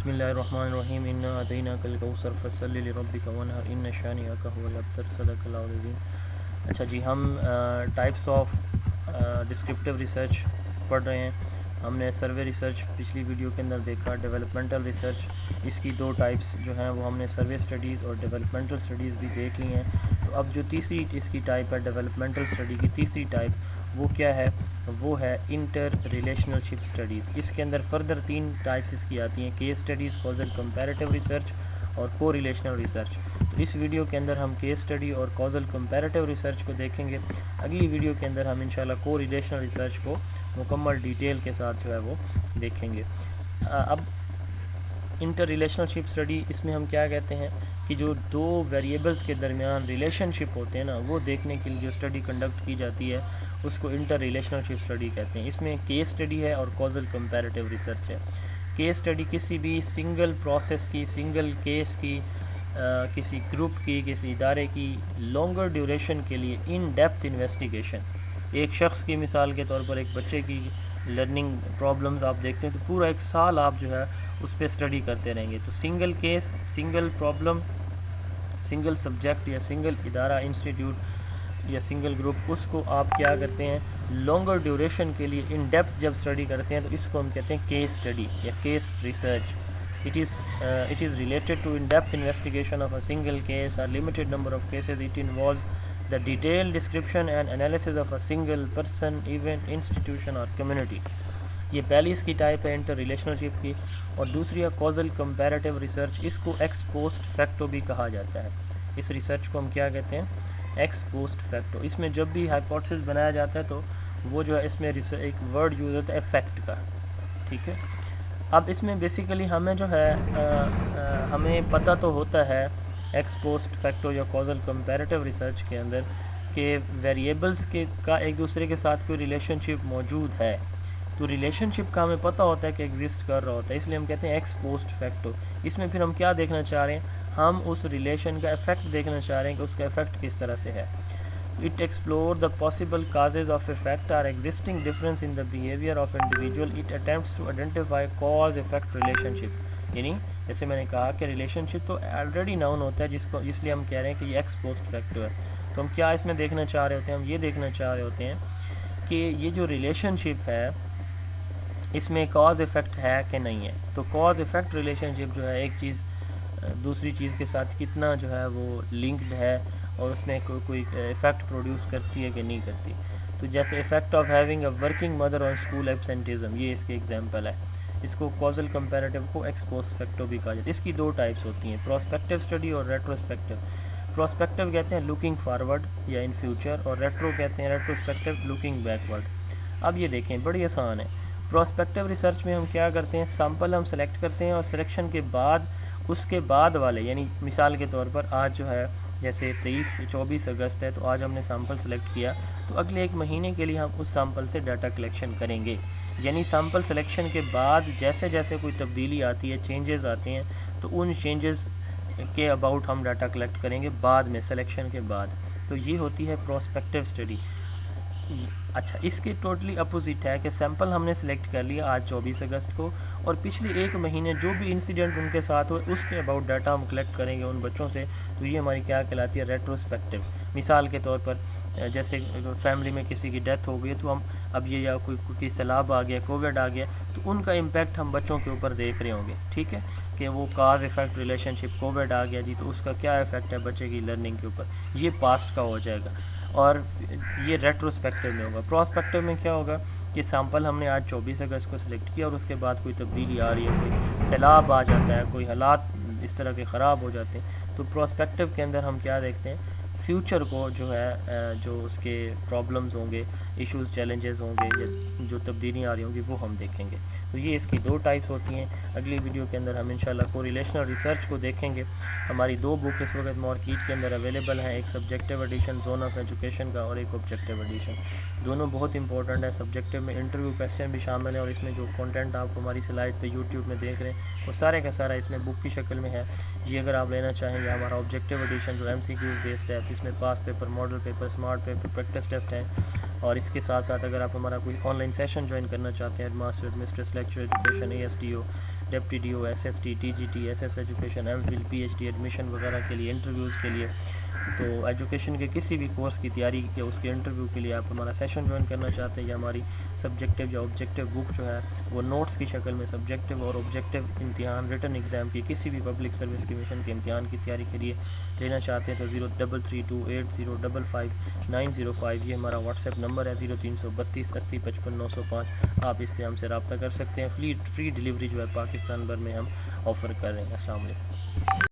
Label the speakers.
Speaker 1: بسم اللہ الرحمن الرحیم انا اعطیناک الکوثر فصلی لربک وانحر ان شانئک هو الابتر صدق اللہ العظیم۔ اچھا جی، ہم ٹائپس آف ڈسکرپٹیو ریسرچ پڑھ رہے ہیں۔ ہم نے سروے ریسرچ پچھلی ویڈیو کے اندر دیکھا، ڈیولپمنٹل ریسرچ اس کی دو ٹائپس جو ہیں وہ ہم نے سروے اسٹڈیز اور ڈیولپمنٹل اسٹڈیز بھی دیکھ لی ہیں۔ تو اب جو تیسری اس کی ٹائپ ہے ڈیولپمنٹل اسٹڈی کی، تیسری ٹائپ وہ کیا ہے؟ وہ ہے انٹر ریلیشنل شپ اسٹڈیز۔ اس کے اندر فردر تین ٹائپس اس کی آتی ہیں: case studies, causal comparative research اور کو ریلیشنل ریسرچ۔ تو اس ویڈیو کے اندر ہم کیس اسٹڈی اور کازل کمپیریٹیو ریسرچ کو دیکھیں گے۔ اگلی ویڈیو کے اندر ہم انشاءاللہ کو ریلیشنل ریسرچ کو مکمل ڈیٹیل کے ساتھ جو ہے وہ دیکھیں گے۔ اب انٹر ریلیشنل شپ اسٹڈی، اس میں ہم کیا کہتے ہیں کہ جو دو ویریبلز کے درمیان ریلیشن شپ ہوتے ہیں نا، وہ دیکھنے کے لیے جو اسٹڈی کنڈکٹ کی جاتی ہے اس کو انٹر ریلیشنل شپ اسٹڈی کہتے ہیں۔ اس میں کیس اسٹڈی ہے اور کازل کمپیریٹیو ریسرچ ہے۔ کیس اسٹڈی کسی بھی سنگل پروسیس کی، سنگل کیس کی، کسی گروپ کی، کسی ادارے کی لانگر ڈیوریشن کے لیے ان ڈیپتھ انویسٹیگیشن۔ ایک شخص کی مثال کے طور پر ایک بچے کی لرننگ پرابلمز آپ دیکھتے ہیں تو پورا ایک سال آپ جو ہے اس پہ اسٹڈی کرتے رہیں گے۔ تو single case, single problem, single subject یا سنگل ادارہ، انسٹیٹیوٹ یا سنگل گروپ، اس کو آپ کیا کرتے ہیں لانگر ڈیوریشن کے لیے ان ڈیپتھ جب اسٹڈی کرتے ہیں تو اس کو ہم کہتے ہیں کیس اسٹڈی یا case research. It is related to in-depth investigation of a single case or limited number of cases. It involves the detailed description and analysis of a single person, event, institution or community. یہ پہلی اس کی type ہے inter relational شپ کی، اور دوسری ہے causal comparative research. اس کو ex post facto بھی کہا جاتا ہے۔ اس ریسرچ کو ہم کیا کہتے ہیں؟ X post facto. اس میں جب بھی ہائپوتھیسس بنایا جاتا ہے تو وہ جو ہے اس میں ایک ورڈ یوز ہوتا ہے افیکٹ کا، ٹھیک ہے۔ اب اس میں بیسیکلی ہمیں جو ہے ہمیں پتہ تو ہوتا ہے ایکس پوسٹ فیکٹو یا کازل کمپیریٹیو ریسرچ کے اندر کہ ویریبلس کا ایک دوسرے کے ساتھ کوئی ریلیشن شپ موجود ہے، تو ریلیشن شپ کا ہمیں پتہ ہوتا ہے کہ ایگزسٹ کر رہا ہوتا ہے، اس لیے ہم کہتے ہیں ایکس پوسٹ فیکٹو۔ اس میں پھر ہم کیا دیکھنا چاہ رہے ہیں؟ ہم اس ریلیشن کا افیکٹ دیکھنا چاہ رہے ہیں کہ اس کا افیکٹ کس طرح سے ہے۔ It explores the possible causes of effect or existing difference in the behavior of individual. It attempts to identify cause-effect relationship. یعنی جیسے میں نے کہا کہ ریلیشن شپ تو آلریڈی ناؤن ہوتا ہے جس لیے ہم کہہ رہے ہیں کہ یہ ایکس پوسٹ فیکٹو ہے۔ تو ہم کیا اس میں دیکھنا چاہ رہے ہوتے ہیں؟ ہم یہ دیکھنا چاہ رہے ہوتے ہیں کہ یہ جو ریلیشن شپ ہے اس میں کاز افیکٹ ہے کہ نہیں ہے۔ تو کاز افیکٹ ریلیشن شپ جو ہے ایک چیز دوسری چیز کے ساتھ کتنا جو ہے وہ لنکڈ ہے اور اس میں کوئی افیکٹ پروڈیوس کرتی ہے کہ نہیں کرتی۔ تو جیسے effect of having a working mother on school absenteeism, یہ اس کی ایگزامپل ہے۔ اس کو کازل کمپیریٹیو کو ایکس پوسٹ فیکٹو بھی کہا جاتا ہے۔ اس کی دو ٹائپس ہوتی ہیں، پروسپیکٹیو اسٹڈی اور ریٹروسپیکٹیو۔ پروسپیکٹیو کہتے ہیں لوکنگ فارورڈ یا ان فیوچر، اور ریٹرو کہتے ہیں ریٹروسپیکٹیو لوکنگ بیکورڈ۔ اب یہ دیکھیں بڑی آسان ہے۔ پروسپیکٹیو ریسرچ میں ہم کیا کرتے ہیں؟ سیمپل ہم سلیکٹ کرتے ہیں اور سلیکشن کے بعد اس کے بعد والے، یعنی مثال کے طور پر آج جو ہے جیسے 24 اگست ہے تو آج ہم نے سیمپل سلیکٹ کیا، تو اگلے ایک مہینے کے لیے ہم اس سیمپل سے ڈیٹا کلیکشن کریں گے۔ یعنی سیمپل سلیکشن کے بعد جیسے جیسے کوئی تبدیلی آتی ہے، چینجز آتے ہیں، تو ان چینجز کے اباؤٹ ہم ڈیٹا کلیکٹ کریں گے بعد میں، سلیکشن کے بعد۔ تو یہ ہوتی ہے پروسپیکٹیو اسٹڈی۔ اچھا، اس کے ٹوٹلی اپوزٹ ہے کہ سیمپل ہم نے سلیکٹ کر لیا آج 24 اگست کو، اور پچھلے ایک مہینے جو بھی انسیڈنٹ ان کے ساتھ ہوئے اس کے اباؤٹ ڈیٹا ہم کلیکٹ کریں گے ان بچوں سے، تو یہ ہماری کیا کہلاتی ہے؟ ریٹروسپیکٹیو۔ مثال کے طور پر جیسے فیملی میں کسی کی ڈیتھ ہو گئی تو ہم اب یہ یا کوئی سیلاب آ گیا، کووڈ آ گیا، تو ان کا امپیکٹ ہم بچوں کے اوپر دیکھ رہے ہوں گے، ٹھیک ہے، کہ وہ کاز افیکٹ ریلیشن شپ، کووڈ آ گیا جی تو اس کا کیا افیکٹ ہے بچے کی لرننگ کے اوپر، یہ پاسٹ کا ہو جائے گا، اور یہ ریٹروسپیکٹیو میں ہوگا۔ پروسپیکٹیو میں کیا ہوگا کہ سیمپل ہم نے آج 24 اگست کو سلیکٹ کیا اور اس کے بعد کوئی تبدیلی آ رہی ہے، کوئی سیلاب آ جاتا ہے، کوئی حالات اس طرح کے خراب ہو جاتے ہیں، تو پروسپیکٹیو کے اندر ہم کیا دیکھتے ہیں؟ فیوچر کو جو ہے جو اس کے پرابلمز ہوں گے، ایشوز، چیلنجز ہوں گے، یا جو تبدیلیاں آ رہی ہوں گی وہ ہم دیکھیں گے۔ تو یہ اس کی دو ٹائپس ہوتی ہیں۔ اگلی ویڈیو کے اندر ہم انشاءاللہ کو ریلیشنل ریسرچ کو دیکھیں گے۔ ہماری دو بک اس وقت مارکیٹ کے اندر اویلیبل ہیں، ایک subjective edition zone of education کا اور ایک آبجیکٹیو ایڈیشن۔ دونوں بہت امپورٹنٹ ہے۔ سبجیکٹیو میں انٹرویو کویسچن بھی شامل ہیں، اور اس میں جو کنٹینٹ آپ ہماری سلائڈ پہ یوٹیوب میں دیکھ رہے ہیں وہ سارے کا سارا اس میں بک کی شکل میں ہے۔ یہ اگر آپ لینا چاہیں، یا ہمارا آبجیکٹیو ایڈیشن جو MCQ بیسڈ ہے، اس میں past paper, model paper, smart paper, practice test ہیں، اور اس کے ساتھ ساتھ اگر آپ ہمارا کوئی آن لائن سیشن جوائن کرنا چاہتے ہیں، master, mistress lecturer education, ASTO، deputy D O, S S T, T G T, S S education, M Phil, P H D admission وغیرہ کے لیے، انٹرویوز کے لیے. تو ایجوکیشن کے کسی بھی کورس کی تیاری کے اس کے انٹرویو کے لیے آپ ہمارا سیشن جوائن کرنا چاہتے ہیں، یا ہماری سبجیکٹیو یا آبجیکٹیو بک جو ہے وہ نوٹس کی شکل میں سبجیکٹیو اور آبجیکٹیو امتحان ریٹن ایگزام کی کسی بھی پبلک سروس کمیشن کے امتحان کی تیاری کے لیے لینا چاہتے ہیں، تو 0332805595 یہ ہمارا واٹس ایپ نمبر ہے. 0332805595 آپ اس پہ ہم سے رابطہ کر سکتے ہیں. فری ڈیلیوری جو ہے پاکستان بھر میں ہم آفر کر رہے ہیں. السلام علیکم.